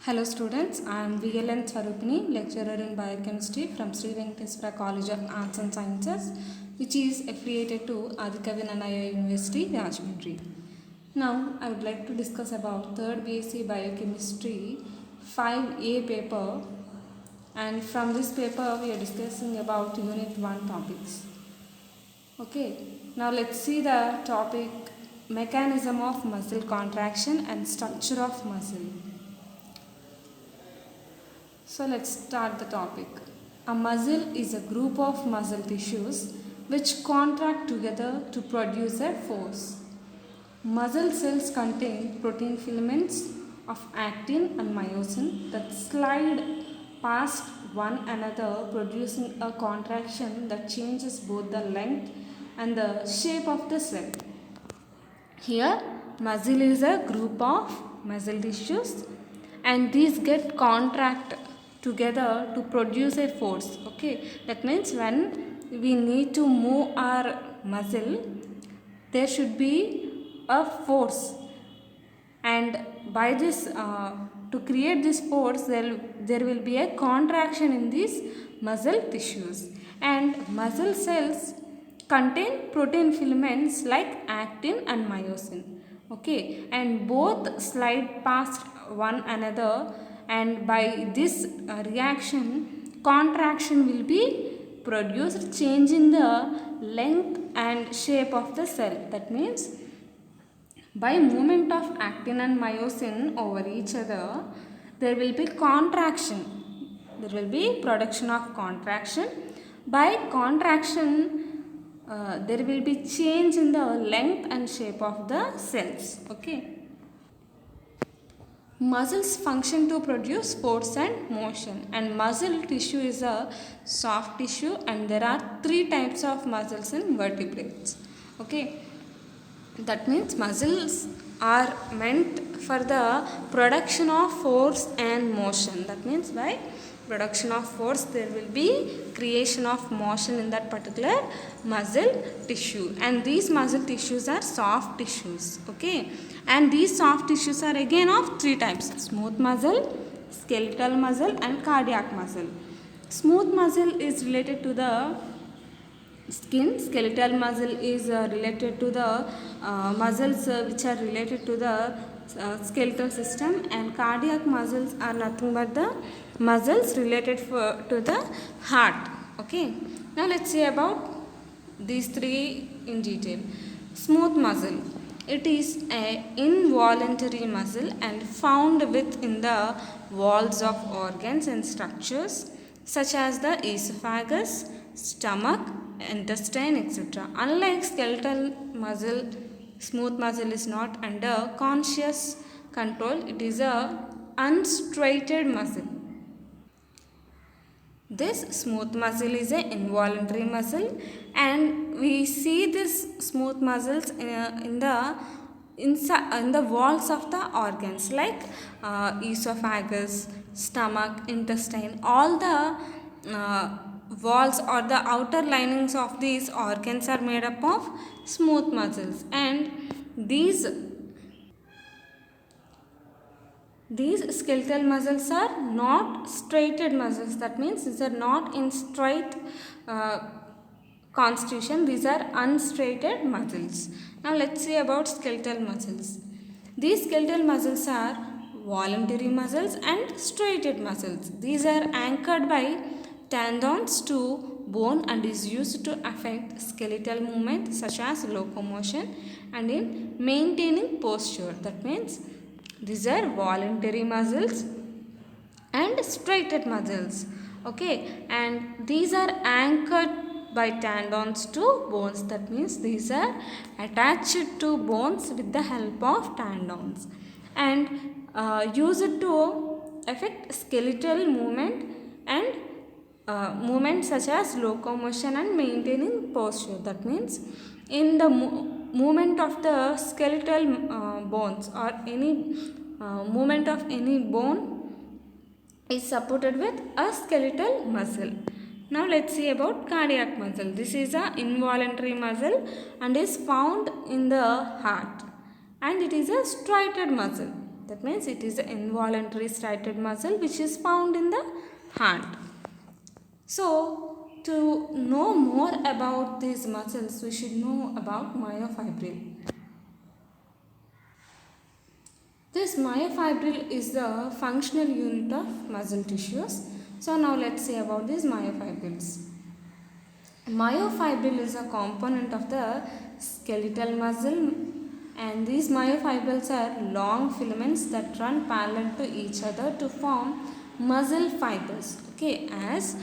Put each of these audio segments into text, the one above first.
Hello students, I am VLN Swarupini, lecturer in biochemistry from Sri Venkateswara College of Arts and Sciences, which is affiliated to Adikavi Nannaya University, Rajahmundry. Now, I would like to discuss about 3rd BSc Biochemistry 5A paper, and from this paper we are discussing about Unit 1 topics. Okay, now let's see the topic mechanism of muscle contraction and structure of muscle. So let's start the topic. A muscle is a group of muscle tissues which contract together to produce a force. Muscle cells contain protein filaments of actin and myosin that slide past one another, producing a contraction that changes both the length and the shape of the cell. Here, muscle is a group of muscle tissues and these get contract together to produce a force. Okay, that means when we need to move our muscle, there should be a force, and by this to create this force there will be a contraction in these muscle tissues, and muscle cells contain protein filaments like actin and myosin. Okay, and both slide past one another, and by this reaction contraction will be produced, changing the length and shape of the cell. That means by movement of actin and myosin over each other, there will be contraction. There will be production of contraction. By contraction, there will be change in the length and shape of the cells. Okay. Muscles function to produce force and motion, and muscle tissue is a soft tissue, and there are 3 types of muscles in vertebrates. Okay, that means muscles are meant for the production of force and motion. That means by production of force there will be creation of motion in that particular muscle tissue, and these muscle tissues are soft tissues. Okay, and these soft tissues are again of 3 types: smooth muscle, skeletal muscle and cardiac muscle. Smooth muscle is related to the skin, skeletal muscle is related to the muscles which are related to the skeletal system, and cardiac muscles are nothing but the muscles related to the heart. Okay, now let's see about these 3 in detail. Smooth muscle, it is a involuntary muscle and found within the walls of organs and structures such as the esophagus, stomach, intestine, etc. Unlike skeletal muscle, smooth muscle is not under conscious control. It is a unstraighted muscle. This smooth muscle is an involuntary muscle, and we see this smooth muscles in the walls of the organs like esophagus, stomach, intestine. All the walls or the outer linings of these organs are made up of smooth muscles, and these skeletal muscles are not straighted muscles. That means these are not in straight constitution. These are unstraighted muscles. Now let's see about skeletal muscles. These skeletal muscles are voluntary muscles and straighted muscles. These are anchored by tendons to bone and is used to affect skeletal movement such as locomotion and in maintaining posture. That means these are voluntary muscles and straighted muscles. Okay, and these are anchored by tendons to bones. That means these are attached to bones with the help of tendons and used to affect skeletal movement and movements such as locomotion and maintaining posture. That means in the movement of the skeletal bones or any movement of any bone is supported with a skeletal muscle. Now let's see about cardiac muscle. This is a involuntary muscle and is found in the heart, and it is a striated muscle. That means it is the involuntary striated muscle which is found in the hand. So, to know more about these muscles, we should know about myofibril. This myofibril is the functional unit of muscle tissues. So, now let's see about these myofibrils. Myofibril is a component of the skeletal muscle, and these myofibrils are long filaments that run parallel to each other to form muscle fibers. Okay, as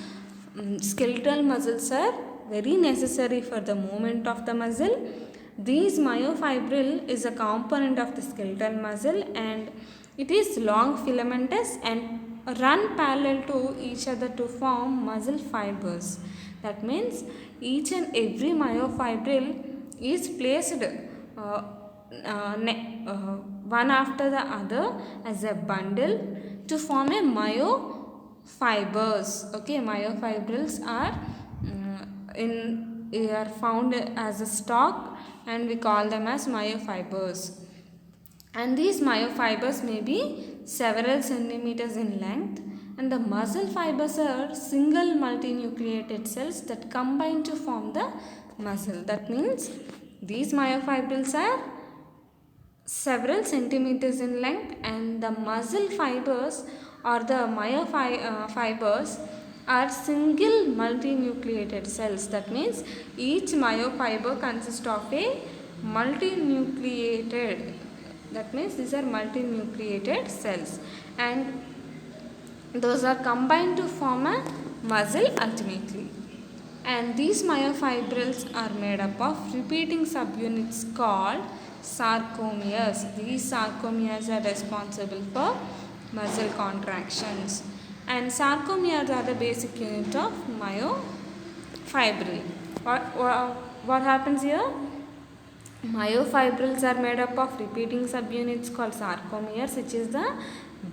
skeletal muscles are very necessary for the movement of the muscle, these myofibril is a component of the skeletal muscle, and it is long filamentous and run parallel to each other to form muscle fibers. That means each and every myofibril is placed one after the other as a bundle to form a myofibers. Okay, myofibrils are are found as a stalk, and we call them as myofibers. And these myofibers may be several centimeters in length, and the muscle fibers are single multinucleated cells that combine to form the muscle. That means these myofibrils are several centimeters in length, and the muscle fibers or the myofibers are single multinucleated cells. That means each myofiber consists of a multinucleated, that means these are multinucleated cells, and those are combined to form a muscle ultimately. And these myofibrils are made up of repeating subunits called sarcomeres. These sarcomeres are responsible for muscle contractions, and sarcomeres are the basic unit of myofibril. What happens here? Myofibrils are made up of repeating subunits called sarcomeres, which is the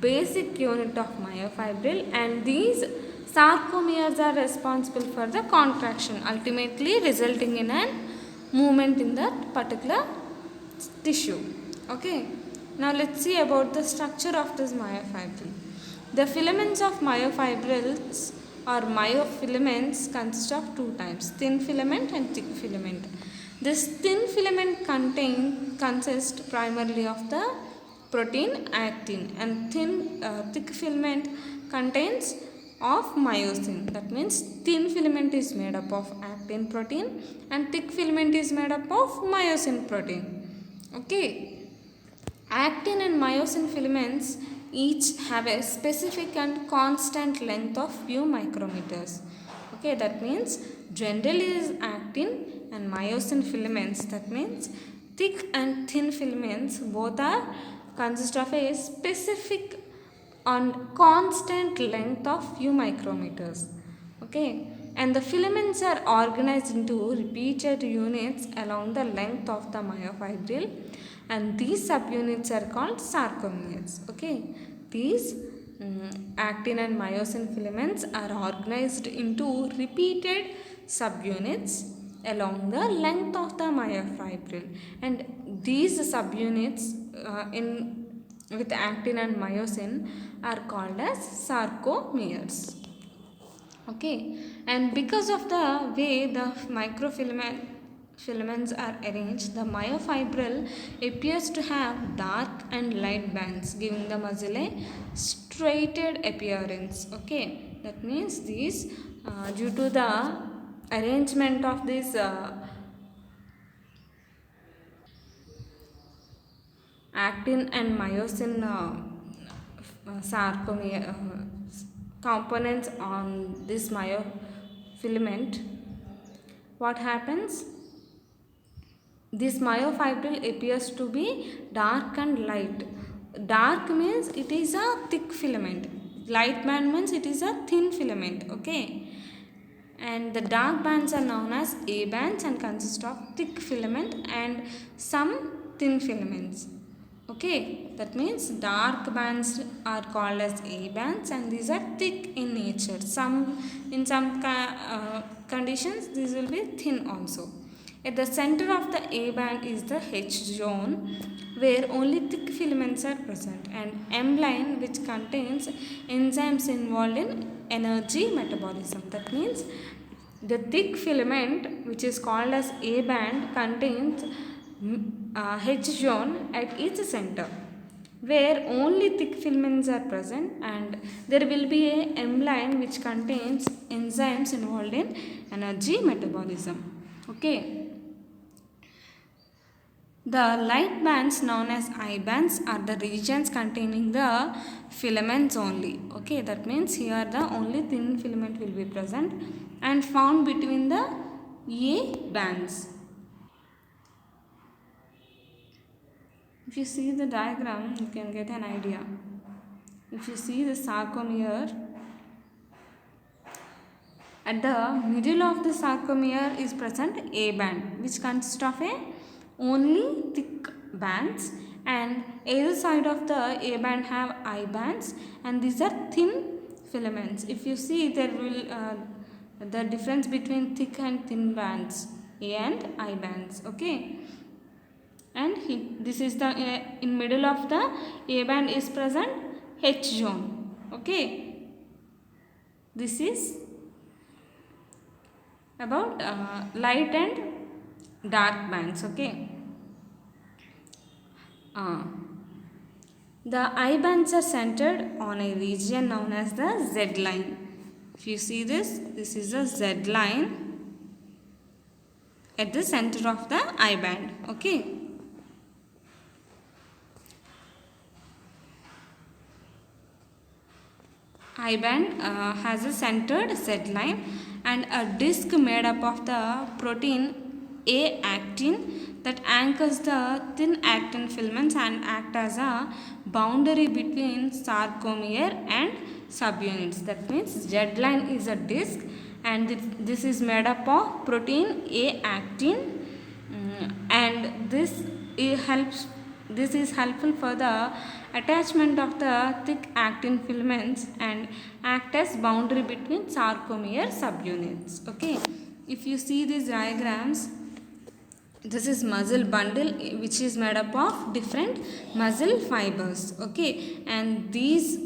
basic unit of myofibril, and these sarcomeres are responsible for the contraction, ultimately resulting in a movement in that particular tissue. Okay, now let's see about the structure of this myofibril. The filaments of myofibrils or myofilaments consist of two types, thin filament and thick filament. This thin filament consists primarily of the protein actin, and thick filament contains of myosin. That means thin filament is made up of actin protein and thick filament is made up of myosin protein. Okay, actin and myosin filaments each have a specific and constant length of few micrometers. Okay, that means generally is actin and myosin filaments, that means thick and thin filaments both are consist of a specific and constant length of few micrometers. Okay, and the filaments are organized into repeated units along the length of the myofibril, and these subunits are called sarcomeres. Okay, these actin and myosin filaments are organized into repeated subunits along the length of the myofibril, and these subunits with actin and myosin are called as sarcomeres. Okay, and because of the way the filaments are arranged, the myofibril appears to have dark and light bands, giving the muscle a striated appearance. Okay, that means these due to the arrangement of this actin and myosin sarcomere components on this myofilament, what happens? This myofibril appears to be dark and light. Dark means it is a thick filament. Light band means it is a thin filament. Okay, and the dark bands are known as A bands and consist of thick filament and some thin filaments. Okay, that means dark bands are called as A bands, and these are thick in nature. In some conditions these will be thin also. At the center of the A band is the H zone, where only thick filaments are present, and M line, which contains enzymes involved in energy metabolism. That means the thick filament, which is called as A band, contains H zone at each center, where only thick filaments are present, and there will be a M line which contains enzymes involved in energy metabolism. Okay. The light bands known as I bands are the regions containing the filaments only. Okay, that means here the only thin filament will be present and found between the A bands. If you see the diagram, you can get an idea. If you see the sarcomere, at the middle of the sarcomere is present A band, which consists of only thick bands, and either side of the A band have I bands, and these are thin filaments. If you see, there will the difference between thick and thin bands, A and I bands. Okay, and this is the in middle of the A band is present H zone. Okay, this is about light and dark bands. Okay, the I bands are centered on a region known as the Z line. If you see this, this is the Z line at the center of the I band. Okay. I band has a centered Z line and a disc made up of the protein A actin that anchors the thin actin filaments and act as a boundary between sarcomere and subunits. That means Z line is a disc and this is made up of protein A actin, and this is helpful for the attachment of the thick actin filaments and act as boundary between sarcomere subunits. Okay, if you see these diagrams, this is muscle bundle which is made up of different muscle fibers. Okay, and these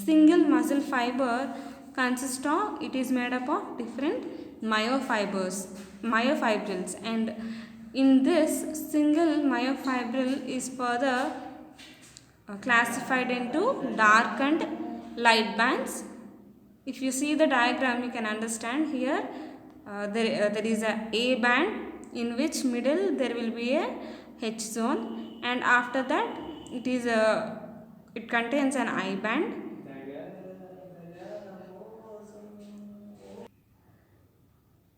single muscle fiber consists of, it is made up of different myofibrils, and in this single myofibril is further classified into dark and light bands. If you see the diagram, you can understand here there is a band in which middle there will be a H zone, and after that it contains an I band.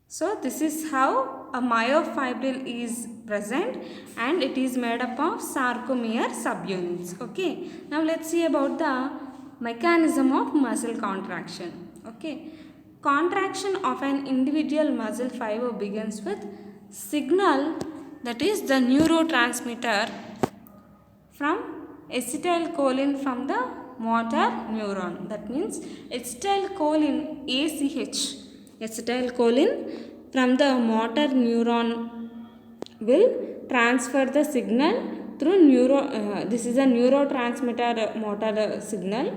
So this is how a myofibril is present, and it is made up of sarcomere subunits. Okay, now let's see about the mechanism of muscle contraction. Okay, contraction of an individual muscle fiber begins with signal, that is the neurotransmitter, from acetylcholine from the motor neuron. That means acetylcholine ACH, acetylcholine from the motor neuron will transfer the signal through this is a neurotransmitter motor signal,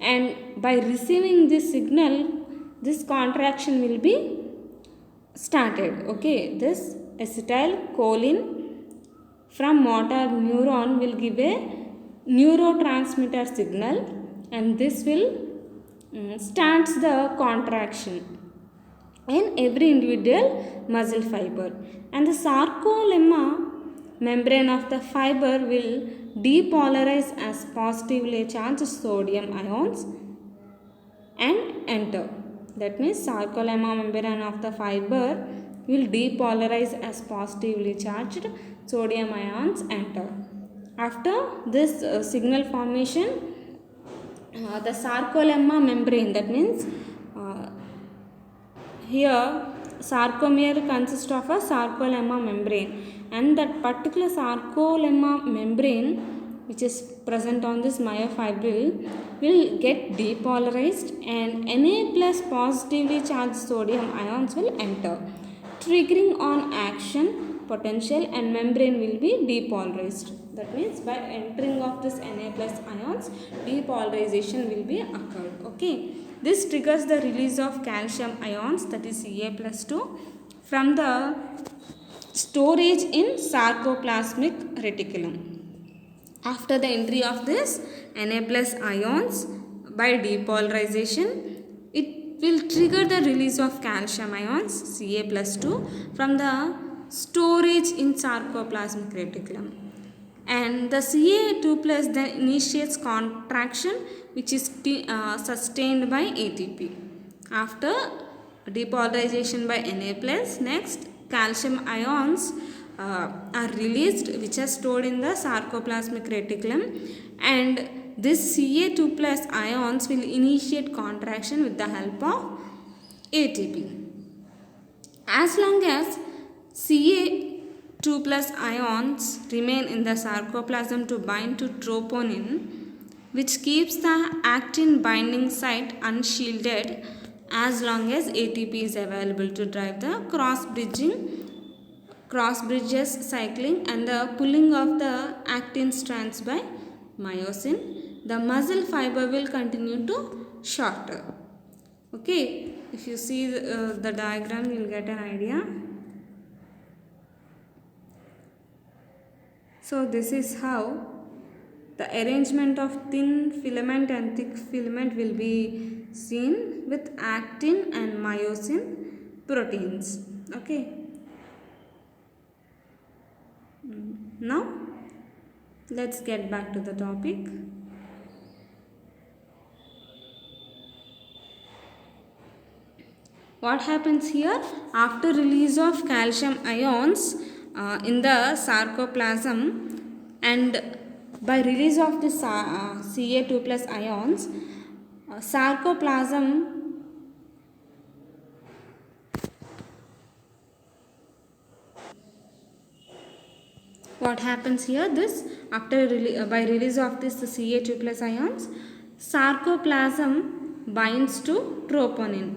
and by receiving this signal, this contraction will be started. Okay, this acetylcholine from motor neuron will give a neurotransmitter signal, and this will starts the contraction in every individual muscle fiber, and the sarcolemma membrane of the fiber will depolarize as positively charged sodium ions and enter. That means sarcolemma membrane of the fiber will depolarize as positively charged sodium ions enter. After this signal formation, the sarcolemma membrane, that means here sarcomere consists of a sarcolemma membrane, and that particular sarcolemma membrane which is present on this myofibril will get depolarized, and Na plus positively charged sodium ions will enter, triggering on action potential and membrane will be depolarized. That means by entering of this Na plus ions, depolarization will be occurred. Okay. This triggers the release of calcium ions, that is Ca plus 2, from the storage in sarcoplasmic reticulum. After the entry of this Na plus ions by depolarization, it will trigger the release of calcium ions Ca plus 2 from the storage in sarcoplasmic reticulum. And the Ca2 plus then initiates contraction, which is sustained by ATP. After depolarization by Na plus, next calcium ions are released, which are stored in the sarcoplasmic reticulum, and this Ca2 plus ions will initiate contraction with the help of ATP. As long as Ca2 plus ions remain in the sarcoplasm to bind to troponin, which keeps the actin binding site unshielded as long as ATP is available to drive the cross bridges cycling and the pulling of the actin strands by myosin, the muscle fiber will continue to shorter. Okay, if you see the diagram, you will get an idea. So this is how the arrangement of thin filament and thick filament will be seen with actin and myosin proteins. Okay. Now let's get back to the topic. What happens here? After release of calcium ions in the sarcoplasm, and by release of the Ca2 plus ions, sarcoplasm what happens here? This after by release of this Ca2 plus ions, sarcoplasm binds to troponin,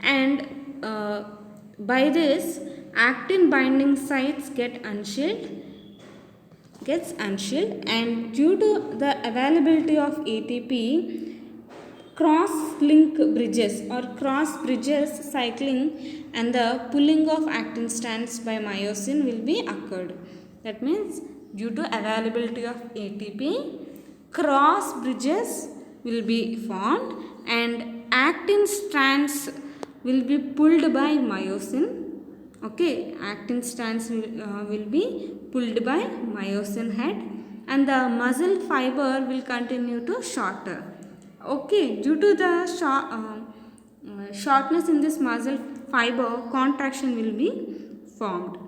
and by this actin binding sites gets unshielded, and due to the availability of ATP, cross-link bridges or cross bridges cycling and the pulling of actin strands by myosin will be occurred. That means due to availability of ATP, cross bridges will be formed and actin strands will be pulled by myosin. Okay, actin strands will be pulled by myosin head, and the muscle fiber will continue to shorter. Okay, due to the shortness in this muscle fiber, contraction will be formed.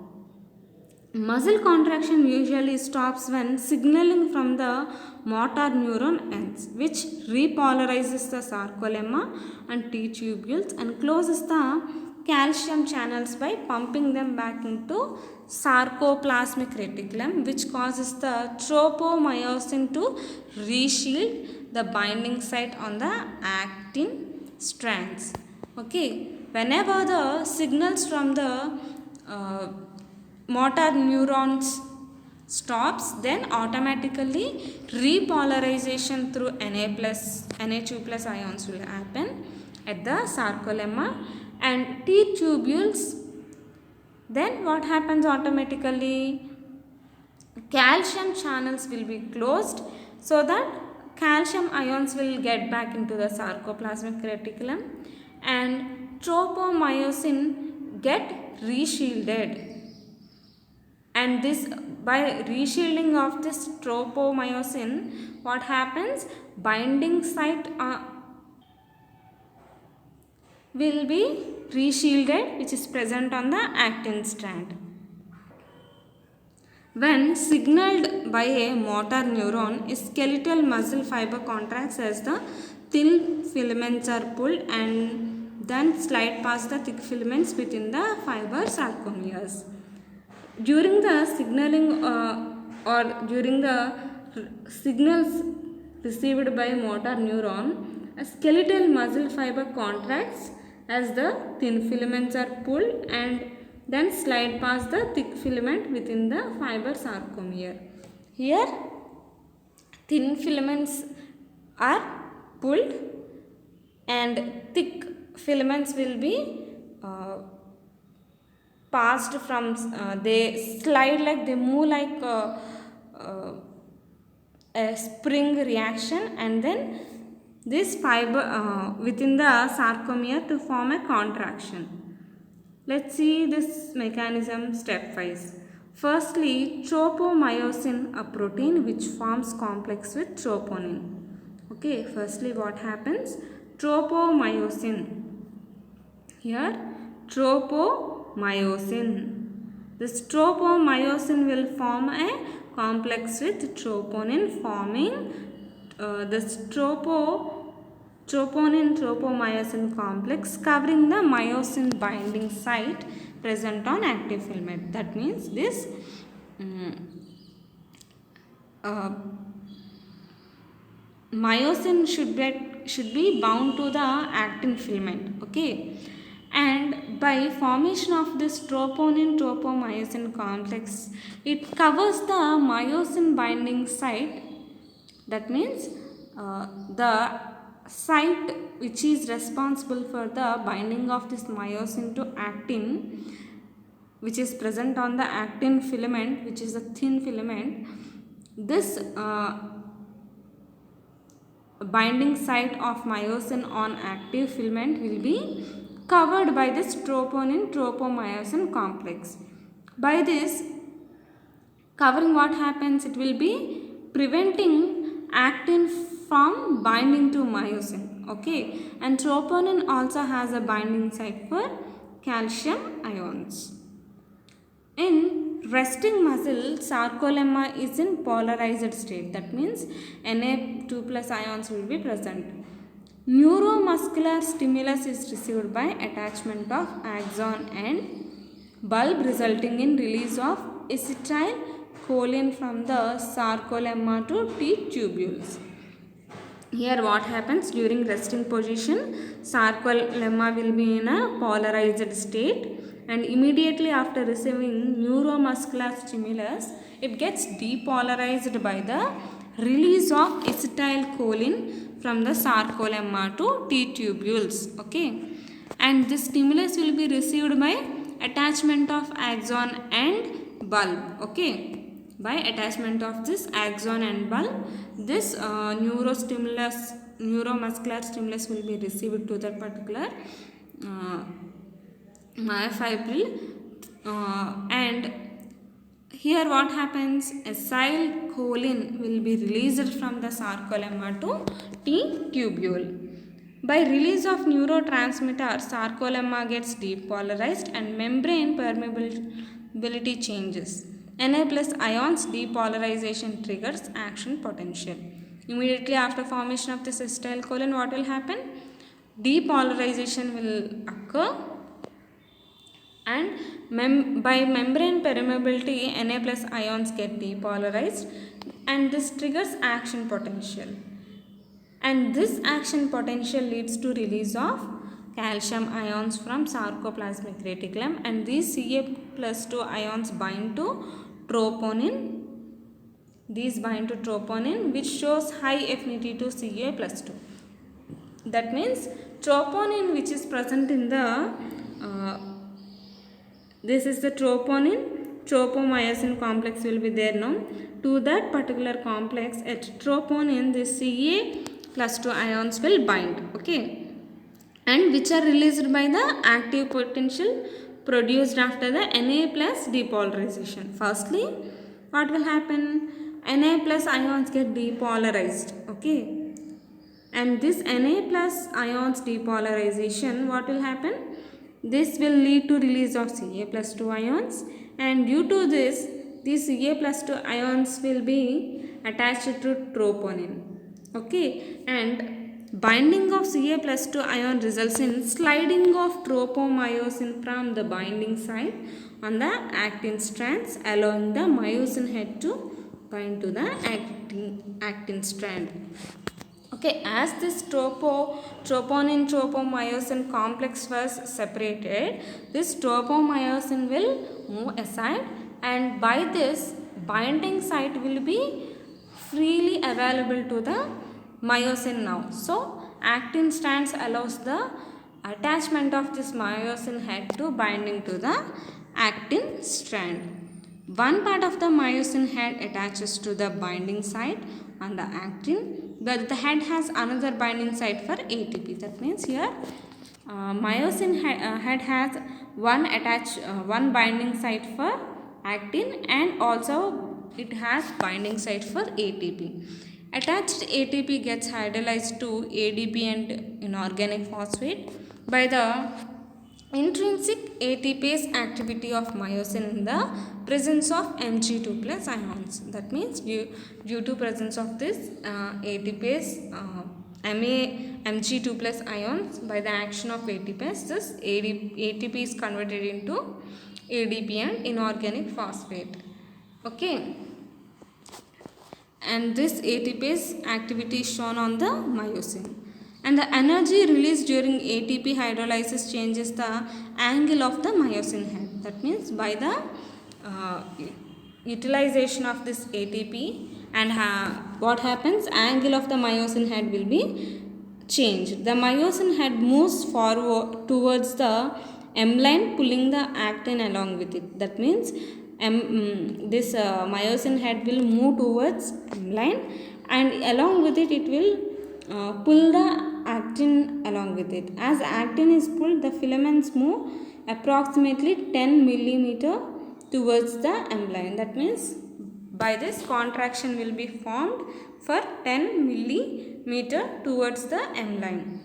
Muscle contraction usually stops when signaling from the motor neuron ends, which repolarizes the sarcolemma and T tubules and closes the calcium channels by pumping them back into sarcoplasmic reticulum, which causes the tropomyosin to reshield the binding site on the actin strands. Okay, whenever the signals from the motor neurons stops, then automatically repolarization through Na2 plus ions will happen at the sarcolemma and T tubules. Then what happens automatically? Calcium channels will be closed so that calcium ions will get back into the sarcoplasmic reticulum and tropomyosin get reshielded. And this, by reshielding of this tropomyosin, what happens? Binding site will be reshielded, which is present on the actin strand. When signaled by a motor neuron, a skeletal muscle fiber contracts as the thin filaments are pulled and then slide past the thick filaments within the fiber sarcomeres. During the signaling or during the signals received by motor neuron, a skeletal muscle fiber contracts as the thin filaments are pulled and then slide past the thick filament within the fiber sarcomere. Here thin filaments are pulled and thick filaments will be passed from, they slide like, they move like a spring reaction, and then this fiber within the sarcomere to form a contraction. Let's see this mechanism stepwise. Firstly, tropomyosin, a protein which forms complex with troponin. Okay, firstly what happens? Tropomyosin. Here, tropomyosin. This tropomyosin will form a complex with troponin, forming this troponin-tropomyosin complex covering the myosin binding site present on active filament. That means this myosin should be bound to the actin filament. Okay, and by formation of this troponin-tropomyosin complex, it covers the myosin binding site. That means the site which is responsible for the binding of this myosin to actin, which is present on the actin filament, which is a thin filament. This binding site of myosin on active filament will be covered by this troponin-tropomyosin complex. By this covering, what happens? It will be preventing actin from binding to myosin. Okay, and troponin also has a binding site for calcium ions. In resting muscle, sarcolemma is in polarized state. That means Na2 plus ions will be present. Neuromuscular stimulus is received by attachment of axon and bulb, resulting in release of acetylcholine from the sarcolemma to T tubules. Here what happens? During resting position, sarcolemma will be in a polarized state, and immediately after receiving neuromuscular stimulus, it gets depolarized by the release of acetylcholine from the sarcolemma to T tubules. Okay, and this stimulus will be received by attachment of axon and bulb. Okay, by attachment of this axon and bulb, this neuromuscular stimulus will be received to that particular myofibril, and here what happens? Acetylcholine will be released from the sarcolemma to T tubule. By release of neurotransmitter, sarcolemma gets depolarized and membrane permeability changes. Na plus ions depolarization triggers action potential. Immediately after formation of this acetylcholine, what will happen? Depolarization will occur, and by membrane permeability, Na plus ions get depolarized, and this triggers action potential. And this action potential leads to release of calcium ions from sarcoplasmic reticulum, and these Ca+2 ions bind to troponin. These bind to troponin, which shows high affinity to Ca+2. That means troponin which is present in the this is the tropomyosin complex will be there now. To that particular complex at troponin, this Ca+2 ions will bind. Okay, and which are released by the active potential produced after the Na plus depolarization. Firstly, what will happen? Na plus ions get depolarized. Okay, and this Na plus ions depolarization, what will happen? This will lead to release of Ca+2 ions, and due to this, these Ca+2 ions will be attached to troponin. Okay, and binding of Ca+2 ion results in sliding of tropomyosin from the binding site on the actin strands, allowing the myosin head to bind to the actin strand. Okay, as this troponin tropomyosin complex was separated, this tropomyosin will move aside, and by this binding site will be freely available to the myosin now. So actin strands allows the attachment of this myosin head to binding to the actin strand. One part of the myosin head attaches to the binding site on the actin, but the head has another binding site for ATP. That means here head has one binding site for actin, and also it has binding site for ATP. Attached ATP gets hydrolyzed to ADP and inorganic phosphate by the intrinsic ATPase activity of myosin in the presence of Mg2 plus ions. That means due to presence of this ATPase Mg2 plus ions, by the action of ATPase, this ATP is converted into ADP and inorganic phosphate. Okay, and this ATPase activity is shown on the myosin. And the energy released during ATP hydrolysis changes the angle of the myosin head. That means by the utilization of this ATP, and what happens, angle of the myosin head will be changed. The myosin head moves forward towards the M line, pulling the actin along with it. That means this myosin head will move towards M line, and along with it, it will pull the actin along with it. As actin is pulled, the filaments move approximately 10 millimeter towards the M line. That means by this contraction will be formed for 10 millimeter towards the M line.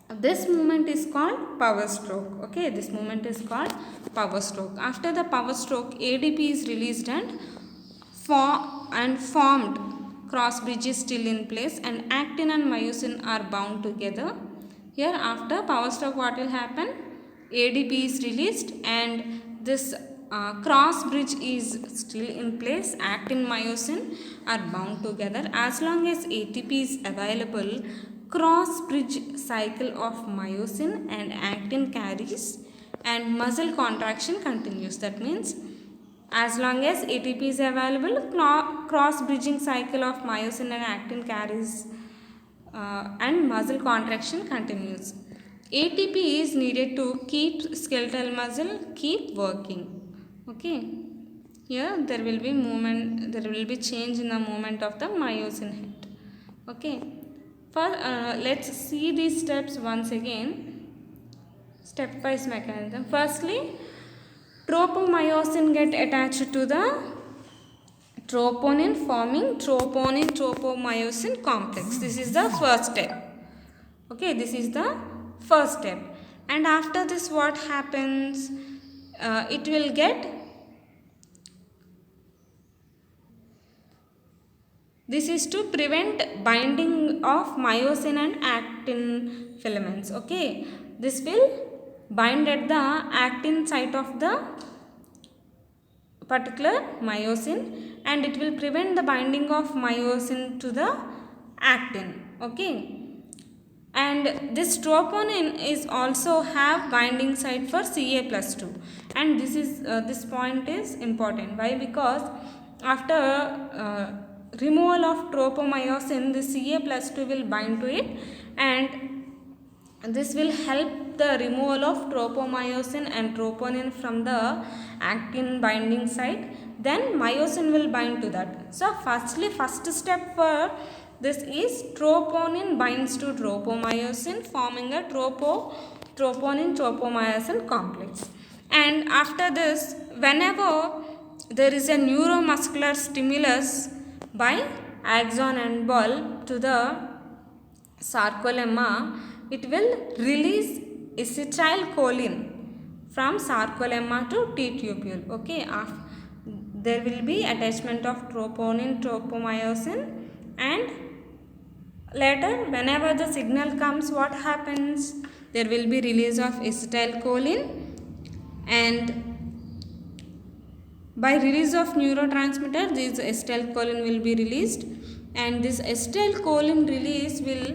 This movement is called power stroke. Okay, this movement is called power stroke. After the power stroke, ADP is released and formed cross bridge is still in place, and actin and myosin are bound together. Here after power stroke, what will happen? ADP is released and this cross bridge is still in place. Actin myosin are bound together. As long as ATP is available, cross bridge cycle of myosin and actin carries and muscle contraction continues. That means as long as ATP is available, cross bridging cycle of myosin and actin carries and muscle contraction continues. ATP is needed to keep skeletal muscle keep working. Okay, here there will be movement, there will be change in the movement of the myosin head. Okay, let's see these steps once again, stepwise mechanism. Firstly, tropomyosin get attached to the troponin, forming troponin tropomyosin complex. This is the first step. Okay, this is the first step. And after this, what happens? It will get, this is to prevent binding of myosin and actin filaments. Okay, this will bind at the actin site of the particular myosin, and it will prevent the binding of myosin to the actin. Okay, and this troponin is also have binding site for Ca+2, and this point is important. Why? Because after removal of tropomyosin, the Ca+2 will bind to it, and this will help the removal of tropomyosin and troponin from the actin binding site. Then myosin will bind to that. So first step for this is troponin binds to tropomyosin, forming a troponin tropomyosin complex. And after this, whenever there is a neuromuscular stimulus by axon and bulb to the sarcolemma, it will release acetylcholine from sarcolemma to T tubule. Okay, there will be attachment of troponin tropomyosin, and later whenever the signal comes, what happens? There will be release of acetylcholine, and by release of neurotransmitter, this acetylcholine will be released, and this acetylcholine release will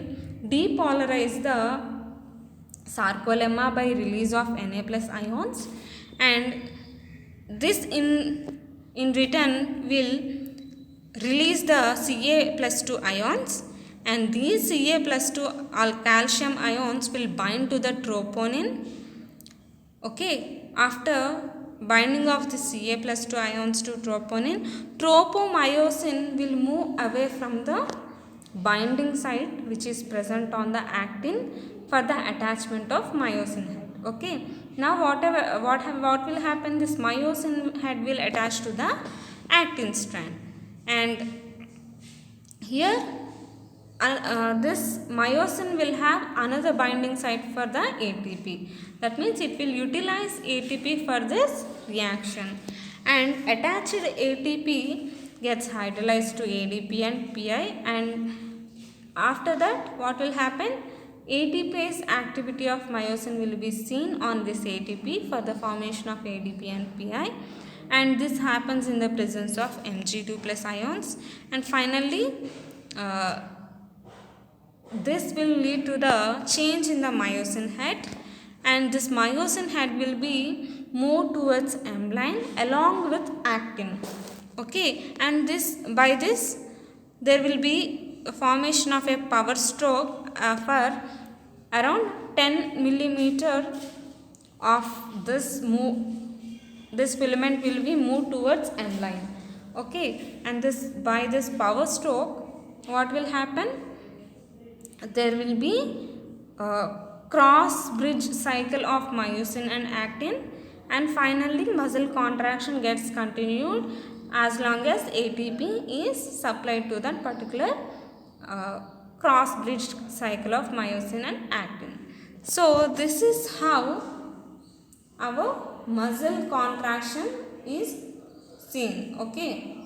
depolarize the sarcolemma by release of Na plus ions, and this in return will release the Ca plus 2 ions, and these Ca plus 2 calcium ions will bind to the troponin. Okay, after binding of the Ca plus 2 ions to troponin, tropomyosin will move away from the binding site which is present on the actin for the attachment of myosin head. Okay, now what will happen, this myosin head will attach to the actin strand, and here this myosin will have another binding site for the ATP. That means it will utilize ATP for this reaction, and attached ATP gets hydrolyzed to ADP and PI, and after that what will happen, ATPase activity of myosin will be seen on this ATP for the formation of ADP and PI, and this happens in the presence of Mg2 plus ions, and finally this will lead to the change in the myosin head, and this myosin head will be moved towards M line along with actin. Okay, and by this there will be a formation of a power stroke for around 10 millimeter of this filament will be moved towards M line. Okay, and by this power stroke what will happen, there will be a cross bridge cycle of myosin and actin, and finally muscle contraction gets continued as long as ATP is supplied to that particular cross bridge cycle of myosin and actin. So this is how our muscle contraction is seen. Okay,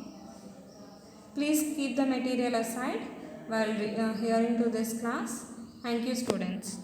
please keep the material aside while hearing to this class. Thank you, students.